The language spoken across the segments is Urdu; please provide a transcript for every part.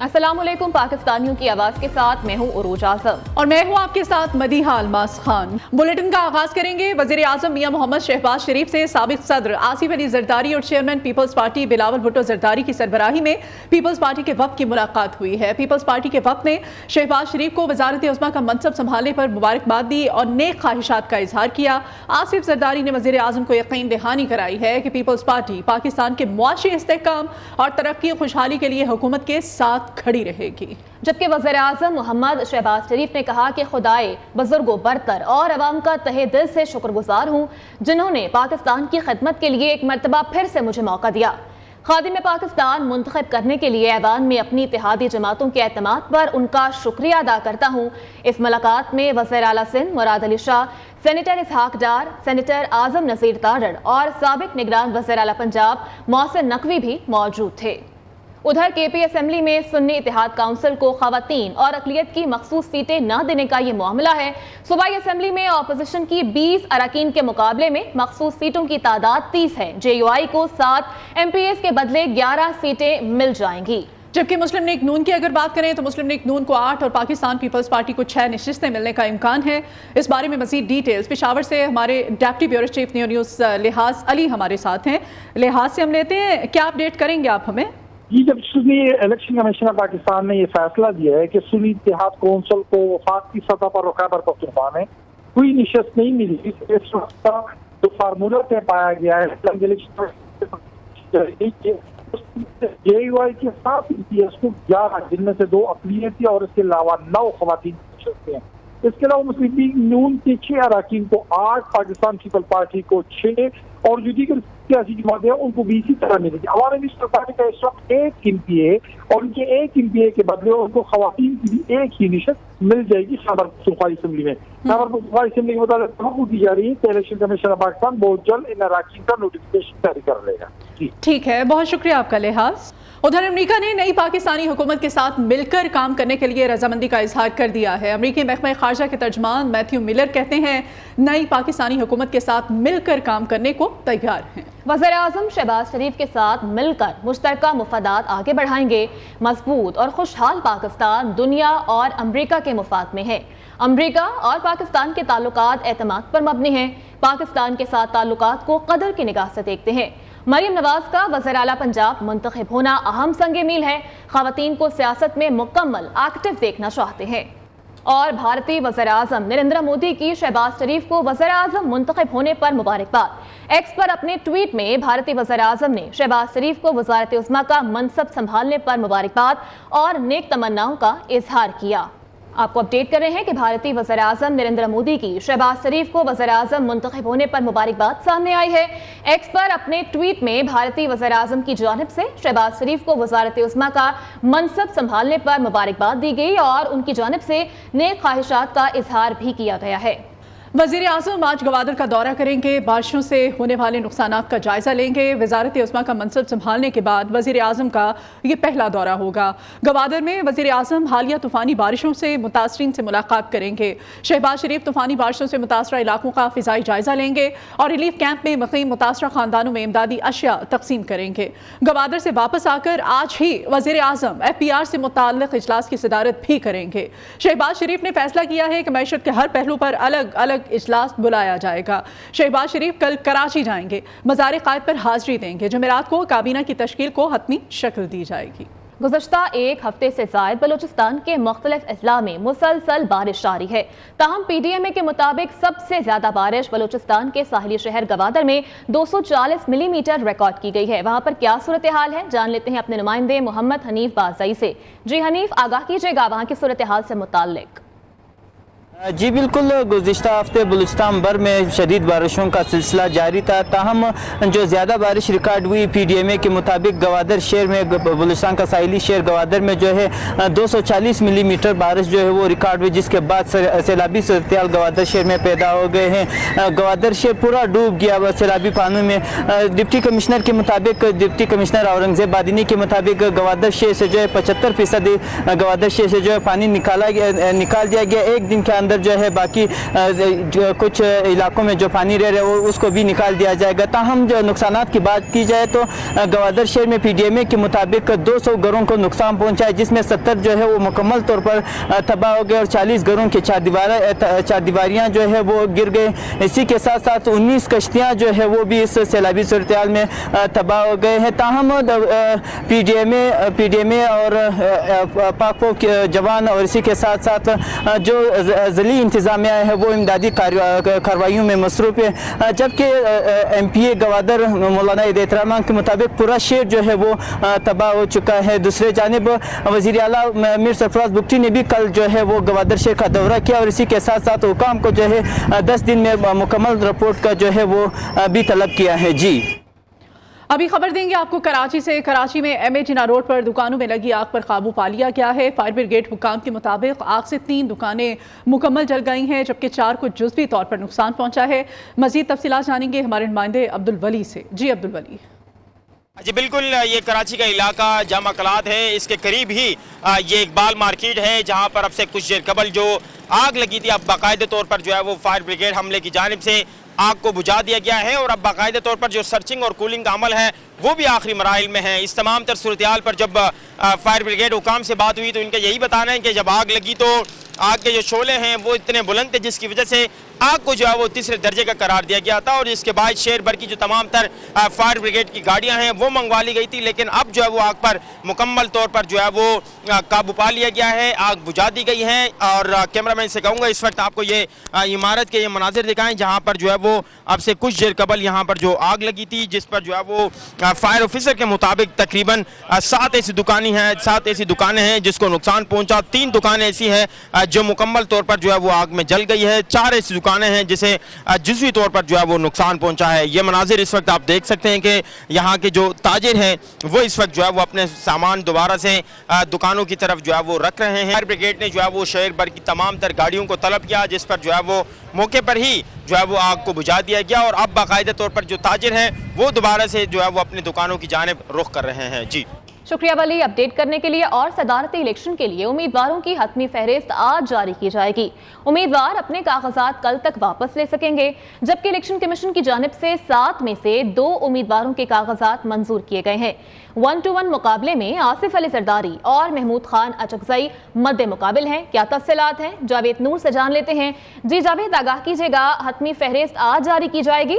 السلام علیکم، پاکستانیوں کی آواز کے ساتھ میں ہوں عروج اعظم اور میں ہوں آپ کے ساتھ مدیحہ الماس خان۔ بلیٹن کا آغاز کریں گے وزیر اعظم میاں محمد شہباز شریف سے۔ سابق صدر آصف علی زرداری اور چیئرمین پیپلز پارٹی بلاول بھٹو زرداری کی سربراہی میں پیپلز پارٹی کے وفد کی ملاقات ہوئی ہے۔ پیپلز پارٹی کے وفد نے شہباز شریف کو وزارت عظمیٰ کا منصب سنبھالنے پر مبارکباد دی اور نیک خواہشات کا اظہار کیا۔ آصف زرداری نے وزیر اعظم کو یقین دہانی کرائی ہے کہ پیپلز پارٹی پاکستان کے معاشی استحکام اور ترقی و خوشحالی کے لیے حکومت کے ساتھ کھڑی رہے گی۔ جبکہ وزیر اعظم محمد شہباز شریف نے کہا کہ خدائے بزرگ و برتر اور عوام کا تہہ دل سے شکر گزار ہوں جنہوں نے پاکستان کی خدمت کے لیے ایک مرتبہ پھر سے مجھے موقع دیا۔ خادم پاکستان منتخب کرنے کے لیے ایوان میں اپنی اتحادی جماعتوں کے اعتماد پر ان کا شکریہ ادا کرتا ہوں۔ اس ملاقات میں وزیر اعلیٰ سندھ مراد علی شاہ، سینیٹر اسحاق ڈار، سینیٹر اعظم نذیر تارڑ اور سابق نگران وزیر اعلیٰ پنجاب محسن نقوی بھی موجود تھے۔ ادھر کے پی اسمبلی میں سنی اتحاد کونسل کو خواتین اور اقلیت کی مخصوص سیٹیں نہ دینے کا یہ معاملہ ہے۔ صوبائی اسمبلی میں اپوزیشن کی 20 اراکین کے مقابلے میں مخصوص سیٹوں کی تعداد 30 ہے۔ جے یو آئی کو 7 ایم پی ایس کے بدلے 11 سیٹیں مل جائیں گی۔ جبکہ مسلم لیگ نون کی اگر بات کریں تو مسلم لیگ نون کو 8 اور پاکستان پیپلز پارٹی کو 6 نشستیں ملنے کا امکان ہے۔ اس بارے میں مزید ڈیٹیلز پشاور سے ہمارے ڈیپٹی بیورو چیف نیوز لحاظ علی ہمارے ساتھ ہیں۔ لحاظ سے ہم لیتے ہیں، کیا اپڈیٹ کریں گے آپ ہمیں؟ جی، جب سنی الیکشن کمیشن آف پاکستان نے یہ فیصلہ دیا ہے کہ سنی اتحاد کونسل کو وفاقی سطح پر خیبر پختونخوا میں کوئی نشست نہیں ملی، اس وقت کا جو فارمولہ طے پایا گیا ہے جے یو آئی کے 7 ایم پی ایس کو 11 جن میں سے 2 اقلیتی اور اس کے علاوہ 9 خواتین نشستیں ہیں۔ اس کے علاوہ مسلم لیگ نون کے 6 اراکین کو 8، پاکستان پیپل پارٹی کو 6 اور جو دیگر سیاسی جماعتیں ہیں ان کو بھی اسی طرح ملے گی۔ عوامی نیشنل پارٹی کا اس وقت 1 ایم پی اے اور ان کے 1 ایم پی اے کے بدلے ان کو خواتین کی بھی 1 ہی نشست مل جائے گی خیبر پختونخوا اسمبلی میں۔ خیبر پختونخوا اسمبلی کے متعلق توقع کی جا رہی ہے کہ الیکشن کمیشن آف پاکستان بہت جلد ان اراکین کا نوٹیفکیشن جاری کر لے گا۔ ٹھیک ہے، بہت شکریہ آپ کا لحاظ۔ ادھر امریکہ نے نئی پاکستانی حکومت کے ساتھ مل کر کام کرنے کے لیے رضامندی کا اظہار کر دیا ہے۔ امریکی محکمہ خارجہ کے ترجمان میتھیو ملر کہتے ہیں نئی پاکستانی حکومت کے ساتھ مل کر کام کرنے کو تیار ہیں۔ وزیر اعظم شہباز شریف کے ساتھ مل کر مشترکہ مفادات آگے بڑھائیں گے۔ مضبوط اور خوشحال پاکستان دنیا اور امریکہ کے مفاد میں ہے۔ امریکہ اور پاکستان کے تعلقات اعتماد پر مبنی ہیں۔ پاکستان کے ساتھ تعلقات کو قدر کی نگاہ سے دیکھتے ہیں۔ مریم نواز کا وزیر اعلیٰ پنجاب منتخب ہونا اہم سنگ میل ہے۔ خواتین کو سیاست میں مکمل ایکٹیو دیکھنا چاہتے ہیں۔ اور بھارتی وزیر اعظم نریندر مودی کی شہباز شریف کو وزیر اعظم منتخب ہونے پر مبارکباد۔ ایکس پر اپنے ٹویٹ میں بھارتی وزیر اعظم نے شہباز شریف کو وزارت عظمیٰ کا منصب سنبھالنے پر مبارکباد اور نیک تمناؤں کا اظہار کیا۔ آپ کو اپڈیٹ کر رہے ہیں کہ بھارتی وزیر اعظم نریندر مودی کی شہباز شریف کو وزیر اعظم منتخب ہونے پر مبارکباد سامنے آئی ہے۔ ایکس پر اپنے ٹویٹ میں بھارتی وزیر اعظم کی جانب سے شہباز شریف کو وزارت عظمیٰ کا منصب سنبھالنے پر مبارکباد دی گئی اور ان کی جانب سے نیک خواہشات کا اظہار بھی کیا گیا ہے۔ وزیر اعظم آج گوادر کا دورہ کریں گے، بارشوں سے ہونے والے نقصانات کا جائزہ لیں گے۔ وزارت عظمیٰ کا منصب سنبھالنے کے بعد وزیر اعظم کا یہ پہلا دورہ ہوگا۔ گوادر میں وزیر اعظم حالیہ طوفانی بارشوں سے متاثرین سے ملاقات کریں گے۔ شہباز شریف طوفانی بارشوں سے متاثرہ علاقوں کا فضائی جائزہ لیں گے اور ریلیف کیمپ میں مقیم متاثرہ خاندانوں میں امدادی اشیاء تقسیم کریں گے۔ گوادر سے واپس آ کر آج ہی وزیر اعظم ایف پی آر سے متعلق اجلاس کی صدارت بھی کریں گے۔ شہباز شریف نے فیصلہ کیا ہے کہ معیشت کے ہر پہلو پر الگ الگ اجلاس بلایا جائے گا۔ شہباز شریف کل کراچی جائیں گے، مزار قائد پر حاضری دیں گے۔ جمعرات کو کابینہ کی تشکیل کو حتمی شکل دی جائے گی۔ گزشتہ ایک ہفتے سے زائد بلوچستان کے مختلف اضلاع میں مسلسل بارش جاری ہے۔ تاہم پی ڈی ایم اے کے مطابق سب سے زیادہ بارش بلوچستان کے ساحلی شہر گوادر میں 240 ملی میٹر ریکارڈ کی گئی ہے۔ وہاں پر کیا صورتحال ہے جان لیتے ہیں اپنے نمائندے محمد حنیف بازائی سے۔ جی حنیف، آگاہ کیجیے گا وہاں کی صورتحال سے متعلق۔ جی بالکل، گزشتہ ہفتے بلوچستان بھر میں شدید بارشوں کا سلسلہ جاری تھا، تاہم جو زیادہ بارش ریکارڈ ہوئی پی ڈی ایم اے کے مطابق گوادر شہر میں، بلوچستان کا ساحلی شہر گوادر میں جو ہے 240 ملی میٹر بارش جو ہے وہ ریکارڈ ہوئی، جس کے بعد سیلابی صورتحال گوادر شہر میں پیدا ہو گئے ہیں۔ گوادر شہر پورا ڈوب گیا سیلابی پانوں میں۔ ڈپٹی کمشنر کے مطابق، ڈپٹی کمشنر اورنگزیب بادینی کے مطابق گوادر شہر سے جو ہے 75% گوادر شہر سے جو ہے پانی نکال دیا گیا۔ ایک دن کے اندر جو ہے باقی کچھ علاقوں میں جو پانی رہ رہا ہے اس کو بھی نکال دیا جائے گا. تاہم جو نقصانات کی بات کی جائے تو گوادر شہر میں PDMA کے مطابق 200 گھروں کو نقصان پہنچا ہے، جس میں 70 جو ہے وہ مکمل طور پر تباہ ہو گئے اور 40 گھروں کی چار دیواریاں جو ہے وہ گر گئے. اسی کے ساتھ ساتھ 19 کشتیاں جو ہے وہ بھی اس سیلابی صورتحال میں تباہ ہو گئے ہیں. تاہم PDMA اور پاکو کے جوان اور اسی کے ساتھ ساتھ جو ضلعی انتظامیہ ہے وہ امدادی کارروائیوں میں مصروف ہے. جبکہ MPA گوادر مولانا عید احترام کے مطابق پورا شہر جو ہے وہ تباہ ہو چکا ہے. دوسرے جانب وزیر اعلیٰ میر سرفراز بگٹی نے بھی کل جو ہے وہ گوادر شہر کا دورہ کیا اور اسی کے ساتھ ساتھ حکام کو جو ہے 10 دن میں مکمل رپورٹ کا جو ہے وہ بھی طلب کیا ہے. جی ابھی خبر دیں گے آپ کو کراچی سے. کراچی میں MA جناح روڈ پر دکانوں میں لگی آگ پر قابو پا لیا گیا ہے. فائر بریگیڈ حکام کے مطابق آگ سے 3 دکانیں مکمل جل گئی ہیں جبکہ 4 کو جزوی طور پر نقصان پہنچا ہے. مزید تفصیلات جانیں گے ہمارے نمائندے عبدالولی سے. جی عبدالولی. جی بالکل، یہ کراچی کا علاقہ جامع کلات ہے، اس کے قریب ہی یہ اقبال مارکیٹ ہے جہاں پر اب سے کچھ دیر قبل جو آگ لگی تھی اب باقاعدہ طور پر جو ہے وہ فائر بریگیڈ حملے کی جانب سے آگ کو بجھا دیا گیا ہے اور اب باقاعدہ طور پر جو سرچنگ اور کولنگ کا عمل ہے وہ بھی آخری مراحل میں ہے. اس تمام تر صورتحال پر جب فائر بریگیڈ حکام سے بات ہوئی تو ان کا یہی بتانا ہے کہ جب آگ لگی تو آگ کے جو شعلے ہیں وہ اتنے بلند تھے جس کی وجہ سے آگ کو جو ہے وہ تیسرے درجے کا قرار دیا گیا تھا اور اس کے بعد شہر بھر کی جو تمام تر فائر بریگیڈ کی گاڑیاں ہیں وہ منگوا لی گئی تھی. لیکن اب جو ہے وہ آگ پر مکمل طور پر جو ہے وہ قابو پا لیا گیا ہے، آگ بجھا دی گئی ہے. اور کیمرہ مین سے کہوں گا اس وقت آپ کو یہ عمارت کے یہ مناظر دکھائیں جہاں پر جو ہے وہ اب سے کچھ دیر قبل یہاں پر جو آگ لگی تھی جس پر جو ہے وہ فائر آفیسر کے مطابق تقریباً 7 ایسی دکانیں ہیں جس کو نقصان پہنچا. 3 دکانیں ایسی ہیں جو مکمل طور پر جو ہے وہ آگ میں جل گئی ہے. 4 ایسی دکانیں ہیں جسے جزوی طور پر جو ہے وہ نقصان پہنچا ہے. یہ مناظر اس وقت آپ دیکھ سکتے ہیں کہ یہاں کے جو تاجر ہیں وہ اس وقت جو ہے وہ اپنے سامان دوبارہ سے دکانوں کی طرف جو ہے وہ رکھ رہے ہیں. فائر بریگیڈ نے جو ہے وہ شہر بھر کی تمام تر گاڑیوں کو طلب کیا جس پر جو ہے وہ موقع پر ہی جو ہے وہ آگ کو بجھا دیا گیا اور اب باقاعدہ طور پر جو تاجر ہیں وہ دوبارہ سے جو ہے وہ اپنی دکانوں کی جانب رخ کر رہے ہیں. جی شکریہ ولی. اپڈیٹ کرنے کے لیے اور صدارتی الیکشن کے لیے امیدواروں کی حتمی فہرست آج جاری کی جائے گی. امیدوار اپنے کاغذات کل تک واپس لے سکیں گے جبکہ الیکشن کمیشن کی جانب سے 7 میں سے 2 امیدواروں کے کاغذات منظور کیے گئے ہیں. 1-1 مقابلے میں آصف علی زرداری اور محمود خان اچکزئی مد مقابل ہیں. کیا تفصیلات ہیں جاوید نور سے جان لیتے ہیں. جی جاوید، آگاہ کیجیے گا، حتمی فہرست آج جاری کی جائے گی؟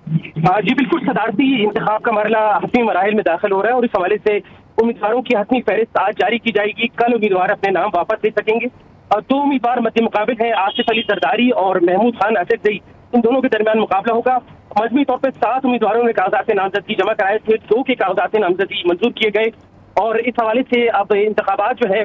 جی بالکل، صدارتی انتخاب کا مرحلہ حتمی مراحل میں داخل ہو رہا ہے اور اس حوالے سے امیدواروں کی حتمی فہرست آج جاری کی جائے گی. کل امیدوار اپنے نام واپس لے سکیں گے. 2 امیدوار مد مقابل ہیں، آصف علی زرداری اور محمود خان اچکزئی. ان دونوں کے درمیان مقابلہ ہوگا. مجموعی طور پر 7 امیدواروں نے کاغذات نامزدگی جمع کرائے تھے، 2 کے کاغذات نامزدگی منظور کیے گئے اور اس حوالے سے اب انتخابات جو ہے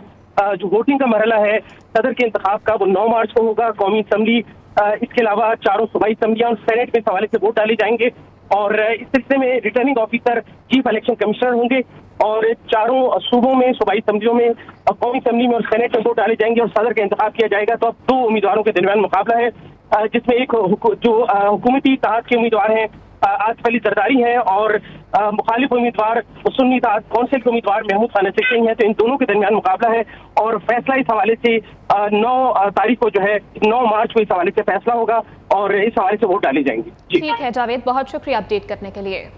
جو ووٹنگ کا مرحلہ ہے صدر کے انتخاب کا وہ 9 مارچ کو ہوگا. قومی اسمبلی اس کے علاوہ 4 صوبائی اسمبلیاں اور سینٹ میں اس حوالے سے ووٹ ڈالے جائیں گے اور اس سلسلے میں returning officer chief election commissioner ہوں گے اور 4 صوبوں میں صوبائی اسمبلیوں میں قومی اسمبلی میں اور سینٹ میں ووٹ ڈالے جائیں گے اور صدر کا انتخاب کیا جائے گا. تو اب 2 امیدواروں کے درمیان مقابلہ ہے جس میں ایک جو حکومتی اتحاد کے امیدوار ہیں آصف علی زرداری ہیں اور مخالف امیدوار سنی اتحاد کونسل کے امیدوار محمود خان اچکزئی ہیں. تو ان دونوں کے درمیان مقابلہ ہے اور فیصلہ اس حوالے سے 9 تاریخ کو جو ہے 9 مارچ کو اس حوالے سے فیصلہ ہوگا اور اس حوالے سے ووٹ ڈالے جائیں گے. ٹھیک ہے جاوید، بہت شکریہ اپڈیٹ کرنے کے لیے.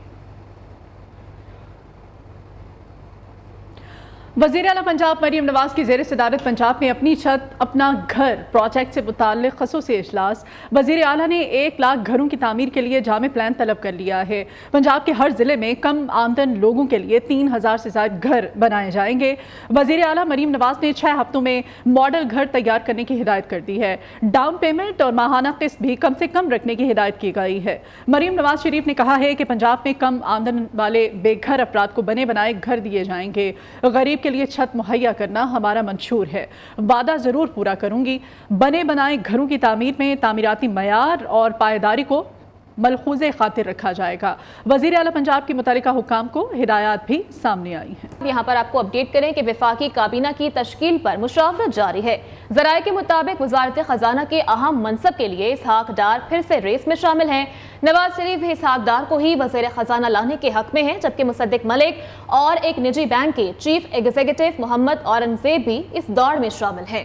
وزیر اعلیٰ پنجاب مریم نواز کی زیر صدارت پنجاب میں اپنی چھت اپنا گھر پروجیکٹ سے متعلق خصوصی اجلاس. وزیر اعلیٰ نے 1 لاکھ گھروں کی تعمیر کے لیے جامع پلان طلب کر لیا ہے. پنجاب کے ہر ضلع میں کم آمدن لوگوں کے لیے 3000 سے زائد گھر بنائے جائیں گے. وزیر اعلیٰ مریم نواز نے 6 ہفتوں میں ماڈل گھر تیار کرنے کی ہدایت کر دی ہے. ڈاؤن پیمنٹ اور ماہانہ قسط بھی کم سے کم رکھنے کی ہدایت کی گئی ہے. مریم نواز شریف نے کہا ہے کہ پنجاب میں کم آمدن والے بے گھر افراد کو بنے بنائے گھر دیے جائیں گے. غریب کے لیے چھت مہیا کرنا ہمارا منشور ہے. وعدہ ضرور پورا کروں گی. بنے بنائے گھروں کی تعمیر میں تعمیراتی معیار اور پائیداری کو ملحوظ خاطر رکھا جائے گا. وزیر اعلیٰ پنجاب کی متعلقہ حکام کو ہدایات بھی سامنے آئی ہیں. یہاں پر آپ کو اپڈیٹ کریں کہ وفاقی کابینہ کی تشکیل پر مشاورت جاری ہے. ذرائع کے مطابق وزارت خزانہ کے اہم منصب کے لیے اسحاق ڈار پھر سے ریس میں شامل ہیں. نواز شریف اسحاق ڈار کو ہی وزیر خزانہ لانے کے حق میں ہیں جبکہ مصدق ملک اور ایک نجی بینک کے چیف ایگزیکٹو محمد اورنگزیب بھی اس دوڑ میں شامل ہیں.